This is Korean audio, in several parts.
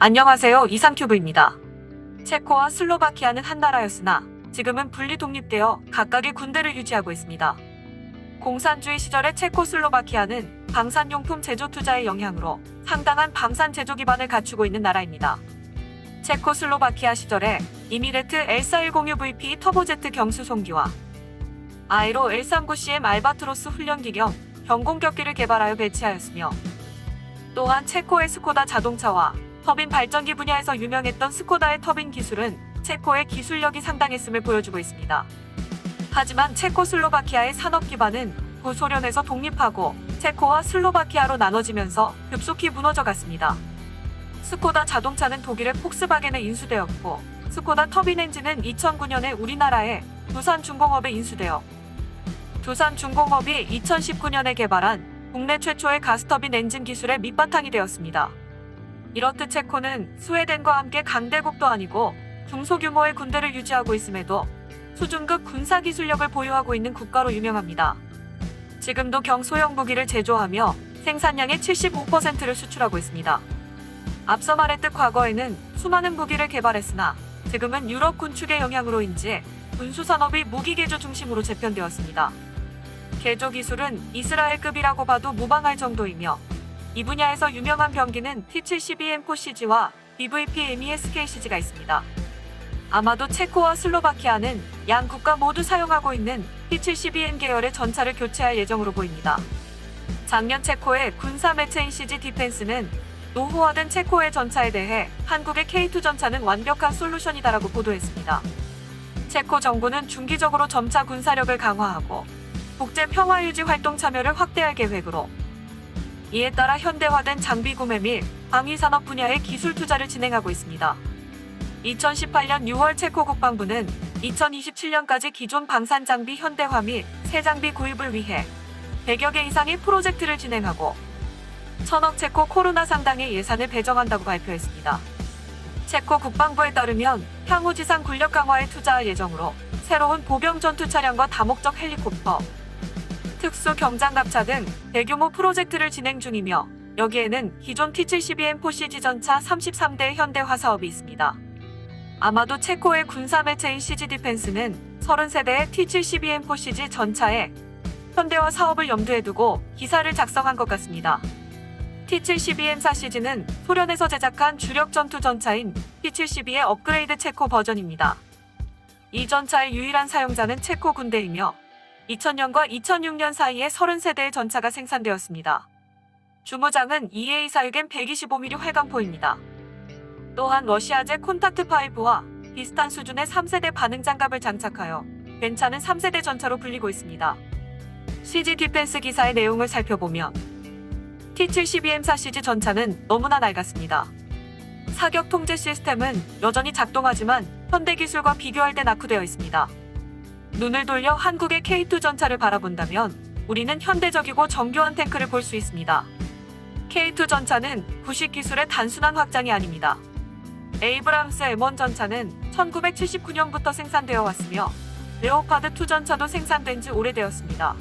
안녕하세요. 이상큐브입니다. 체코와 슬로바키아는 한 나라였으나 지금은 분리 독립되어 각각의 군대를 유지하고 있습니다. 공산주의 시절의 체코슬로바키아는 방산용품 제조 투자의 영향으로 상당한 방산 제조 기반을 갖추고 있는 나라입니다. 체코슬로바키아 시절에 이미레트 L4106VP 터보제트 경수송기와 아에로 L39CM 알바트로스 훈련기 겸 경공격기를 개발하여 배치하였으며, 또한 체코의 스코다 자동차와 터빈 발전기 분야에서 유명했던 스코다의 터빈 기술은 체코의 기술력이 상당했음을 보여주고 있습니다. 하지만 체코슬로바키아의 산업 기반은 구소련에서 독립하고 체코와 슬로바키아로 나눠지면서 급속히 무너져갔습니다. 스코다 자동차는 독일의 폭스바겐에 인수되었고, 스코다 터빈 엔진은 2009년에 우리나라의 두산중공업에 인수되어 두산중공업이 2019년에 개발한 국내 최초의 가스터빈 엔진 기술의 밑바탕이 되었습니다. 이렇듯 체코는 스웨덴과 함께 강대국도 아니고 중소규모의 군대를 유지하고 있음에도 수준급 군사기술력을 보유하고 있는 국가로 유명합니다. 지금도 경소형 무기를 제조하며 생산량의 75%를 수출하고 있습니다. 앞서 말했듯 과거에는 수많은 무기를 개발했으나 지금은 유럽 군축의 영향으로인지 군수산업이 무기 개조 중심으로 재편되었습니다. 개조 기술은 이스라엘급이라고 봐도 무방할 정도이며, 이 분야에서 유명한 병기는 T-72M4CG와 BVP-MESKCG가 있습니다. 아마도 체코와 슬로바키아는 양 국가 모두 사용하고 있는 T-72M 계열의 전차를 교체할 예정으로 보입니다. 작년 체코의 군사 매체인 CG 디펜스는 노후화된 체코의 전차에 대해 한국의 K2 전차는 완벽한 솔루션이다라고 보도했습니다. 체코 정부는 중기적으로 점차 군사력을 강화하고 국제 평화 유지 활동 참여를 확대할 계획으로, 이에 따라 현대화된 장비 구매 및 방위 산업 분야의 기술 투자를 진행하고 있습니다. 2018년 6월 체코 국방부는 2027년까지 기존 방산 장비 현대화 및 새 장비 구입을 위해 100여 개 이상의 프로젝트를 진행하고 1000억 체코 코로나 상당의 예산을 배정한다고 발표했습니다. 체코 국방부에 따르면 향후 지상 군력 강화에 투자할 예정으로 새로운 보병 전투 차량과 다목적 헬리콥터, 특수 경장갑차 등 대규모 프로젝트를 진행 중이며, 여기에는 기존 T-72M4CG 전차 33대의 현대화 사업이 있습니다. 아마도 체코의 군사 매체인 CG 디펜스는 30세대의 T-72M4CG 전차의 현대화 사업을 염두에 두고 기사를 작성한 것 같습니다. T-72M4CG는 소련에서 제작한 주력 전투 전차인 T-72의 업그레이드 체코 버전입니다. 이 전차의 유일한 사용자는 체코 군대이며 2000년과 2006년 사이에 30세대의 전차가 생산되었습니다. 주무장은 EA-464M 125mm 활강포입니다. 또한 러시아제 콘탁트5와 비슷한 수준의 3세대 반응장갑을 장착하여 괜찮은 3세대 전차로 불리고 있습니다. CG 디펜스 기사의 내용을 살펴보면 T-72M4CG 전차는 너무나 낡았습니다. 사격 통제 시스템은 여전히 작동하지만 현대 기술과 비교할 때 낙후되어 있습니다. 눈을 돌려 한국의 K2 전차를 바라본다면 우리는 현대적이고 정교한 탱크를 볼 수 있습니다. K2 전차는 구식 기술의 단순한 확장이 아닙니다. 에이브람스 M1 전차는 1979년부터 생산되어 왔으며 레오파드2 전차도 생산된 지 오래되었습니다.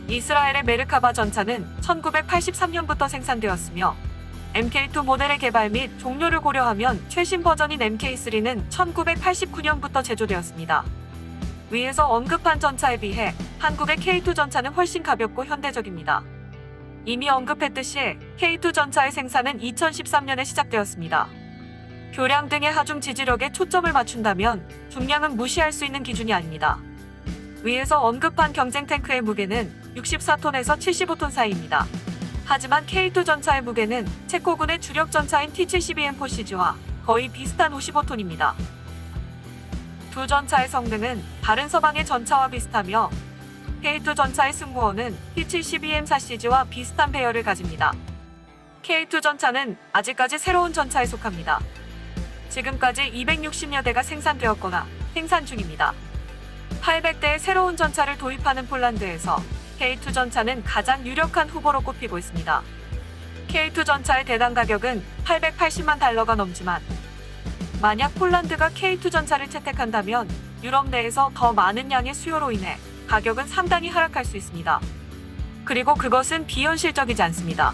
이스라엘의 메르카바 전차는 1983년부터 생산되었으며 MK2 모델의 개발 및 종료를 고려하면 최신 버전인 MK3는 1989년부터 제조되었습니다. 위에서 언급한 전차에 비해 한국의 K2 전차는 훨씬 가볍고 현대적입니다. 이미 언급했듯이 K2 전차의 생산은 2013년에 시작되었습니다. 교량 등의 하중 지지력에 초점을 맞춘다면 중량은 무시할 수 있는 기준이 아닙니다. 위에서 언급한 경쟁 탱크의 무게는 64톤에서 75톤 사이입니다. 하지만 K2 전차의 무게는 체코군의 주력 전차인 T-72M4CG와 거의 비슷한 55톤입니다. 두 전차의 성능은 다른 서방의 전차와 비슷하며 K2 전차의 승무원은 T-72M4CG와 비슷한 배열을 가집니다. K2 전차는 아직까지 새로운 전차에 속합니다. 지금까지 260여 대가 생산되었거나 생산 중입니다. 800대의 새로운 전차를 도입하는 폴란드에서 K2 전차는 가장 유력한 후보로 꼽히고 있습니다. K2 전차의 대당 가격은 880만 달러가 넘지만 만약 폴란드가 K2 전차를 채택한다면 유럽 내에서 더 많은 양의 수요로 인해 가격은 상당히 하락할 수 있습니다. 그리고 그것은 비현실적이지 않습니다.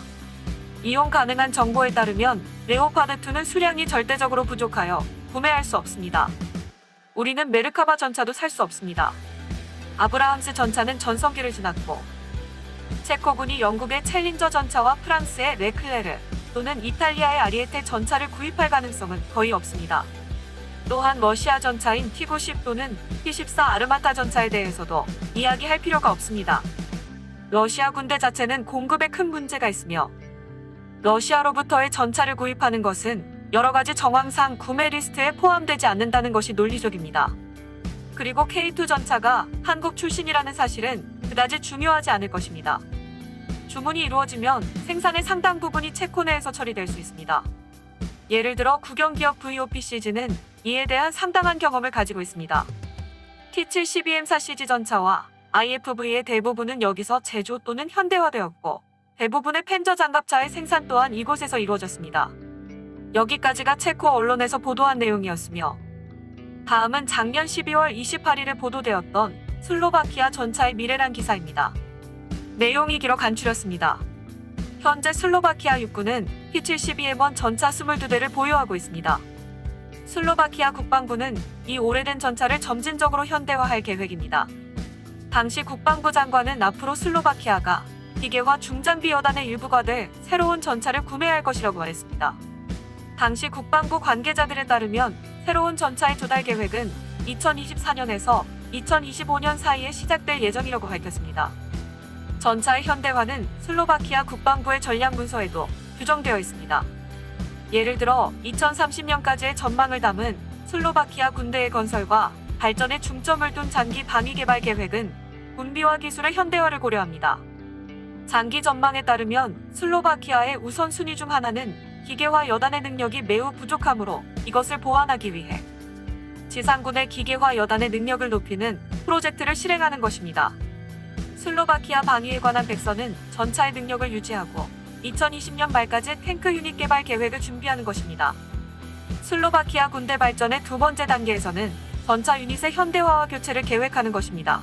이용 가능한 정보에 따르면 레오파드2는 수량이 절대적으로 부족하여 구매할 수 없습니다. 우리는 메르카바 전차도 살 수 없습니다. 아브라함스 전차는 전성기를 지났고 체코군이 영국의 챌린저 전차와 프랑스의 레클레르 또는 이탈리아의 아리에테 전차를 구입할 가능성은 거의 없습니다. 또한 러시아 전차인 T-90 또는 T-14 아르마타 전차에 대해서도 이야기할 필요가 없습니다. 러시아 군대 자체는 공급에 큰 문제가 있으며 러시아로부터의 전차를 구입하는 것은 여러 가지 정황상 구매 리스트에 포함되지 않는다는 것이 논리적입니다. 그리고 K2 전차가 한국 출신이라는 사실은 그다지 중요하지 않을 것입니다. 주문이 이루어지면 생산의 상당 부분이 체코 내에서 처리될 수 있습니다. 예를 들어 국영기업 VOPCG는 이에 대한 상당한 경험을 가지고 있습니다. T-72M4 CG 전차와 IFV의 대부분은 여기서 제조 또는 현대화되었고 대부분의 펜저 장갑차의 생산 또한 이곳에서 이루어졌습니다. 여기까지가 체코 언론에서 보도한 내용이었으며 다음은 작년 12월 28일에 보도되었던 슬로바키아 전차의 미래란 기사입니다. 내용이 길어 간추렸습니다. 현재 슬로바키아 육군은 T-72M1 전차 22대를 보유하고 있습니다. 슬로바키아 국방부는 이 오래된 전차를 점진적으로 현대화할 계획입니다. 당시 국방부 장관은 앞으로 슬로바키아가 기계화 중장비 여단의 일부가 될 새로운 전차를 구매할 것이라고 말했습니다. 당시 국방부 관계자들에 따르면 새로운 전차의 조달 계획은 2024년에서 2025년 사이에 시작될 예정이라고 밝혔습니다. 전차의 현대화는 슬로바키아 국방부의 전략 문서에도 규정되어 있습니다. 예를 들어 2030년까지의 전망을 담은 슬로바키아 군대의 건설과 발전에 중점을 둔 장기 방위 개발 계획은 군비와 기술의 현대화를 고려합니다. 장기 전망에 따르면 슬로바키아의 우선순위 중 하나는 기계화 여단의 능력이 매우 부족하므로 이것을 보완하기 위해 지상군의 기계화 여단의 능력을 높이는 프로젝트를 실행하는 것입니다. 슬로바키아 방위에 관한 백서는 전차의 능력을 유지하고 2020년 말까지 탱크 유닛 개발 계획을 준비하는 것입니다. 슬로바키아 군대 발전의 두 번째 단계에서는 전차 유닛의 현대화와 교체를 계획하는 것입니다.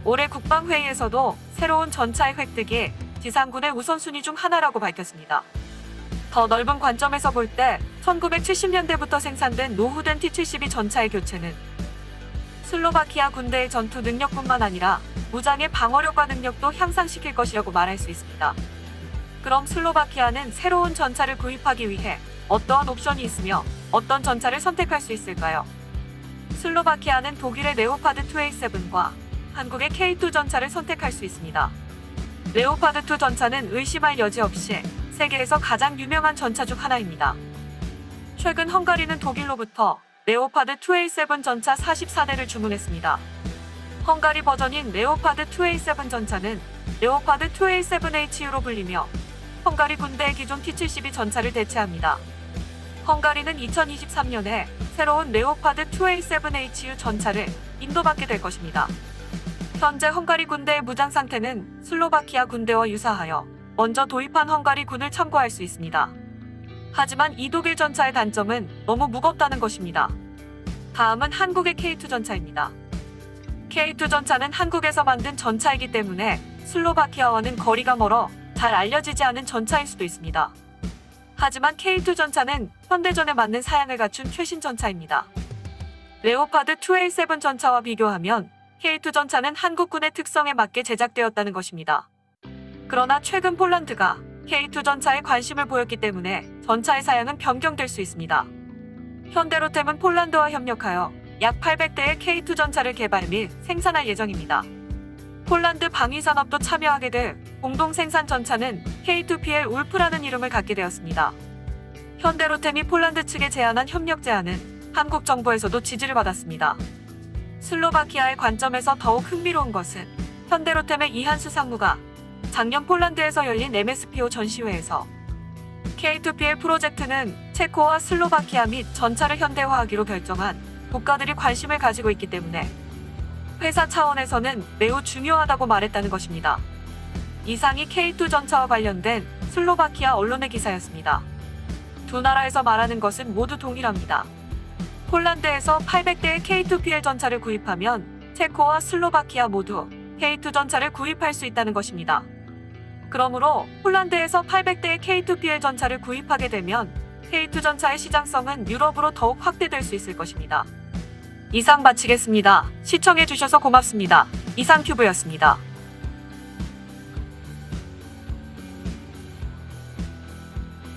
올해 국방회의에서도 새로운 전차의 획득이 지상군의 우선순위 중 하나라고 밝혔습니다. 더 넓은 관점에서 볼 때 1970년대부터 생산된 노후된 T-72 전차의 교체는 슬로바키아 군대의 전투 능력뿐만 아니라 무장의 방어력과 능력도 향상시킬 것이라고 말할 수 있습니다. 그럼 슬로바키아는 새로운 전차를 구입하기 위해 어떠한 옵션이 있으며 어떤 전차를 선택할 수 있을까요? 슬로바키아는 독일의 레오파드 2A7과 한국의 K2 전차를 선택할 수 있습니다. 레오파드 2 전차는 의심할 여지 없이 세계에서 가장 유명한 전차 중 하나입니다. 최근 헝가리는 독일로부터 레오파드 2A7 전차 44대를 주문했습니다. 헝가리 버전인 레오파드 2A7 전차는 레오파드 2A7HU로 불리며 헝가리 군대의 기존 T-72 전차를 대체합니다. 헝가리는 2023년에 새로운 레오파드 2A7HU 전차를 인도받게 될 것입니다. 현재 헝가리 군대의 무장 상태는 슬로바키아 군대와 유사하여 먼저 도입한 헝가리 군을 참고할 수 있습니다. 하지만 이 독일 전차의 단점은 너무 무겁다는 것입니다. 다음은 한국의 K2 전차입니다. K2 전차는 한국에서 만든 전차이기 때문에 슬로바키아와는 거리가 멀어 잘 알려지지 않은 전차일 수도 있습니다. 하지만 K2 전차는 현대전에 맞는 사양을 갖춘 최신 전차입니다. 레오파드 2A7 전차와 비교하면 K2 전차는 한국군의 특성에 맞게 제작되었다는 것입니다. 그러나 최근 폴란드가 K2 전차에 관심을 보였기 때문에 전차의 사양은 변경될 수 있습니다. 현대로템은 폴란드와 협력하여 약 800대의 K2 전차를 개발 및 생산할 예정입니다. 폴란드 방위산업도 참여하게 될 공동 생산 전차는 K2PL 울프라는 이름을 갖게 되었습니다. 현대로템이 폴란드 측에 제안한 협력 제안은 한국 정부에서도 지지를 받았습니다. 슬로바키아의 관점에서 더욱 흥미로운 것은 현대로템의 이한수 상무가 작년 폴란드에서 열린 MSPO 전시회에서 K2PL 프로젝트는 체코와 슬로바키아 및 전차를 현대화하기로 결정한 국가들이 관심을 가지고 있기 때문에 회사 차원에서는 매우 중요하다고 말했다는 것입니다. 이상이 K2 전차와 관련된 슬로바키아 언론의 기사였습니다. 두 나라에서 말하는 것은 모두 동일합니다. 폴란드에서 800대의 K2PL 전차를 구입하면 체코와 슬로바키아 모두 K2 전차를 구입할 수 있다는 것입니다. 그러므로 폴란드에서 800대의 K2PL 전차를 구입하게 되면 K2 전차의 시장성은 유럽으로 더욱 확대될 수 있을 것입니다. 이상 마치겠습니다. 시청해주셔서 고맙습니다. 이상큐브였습니다.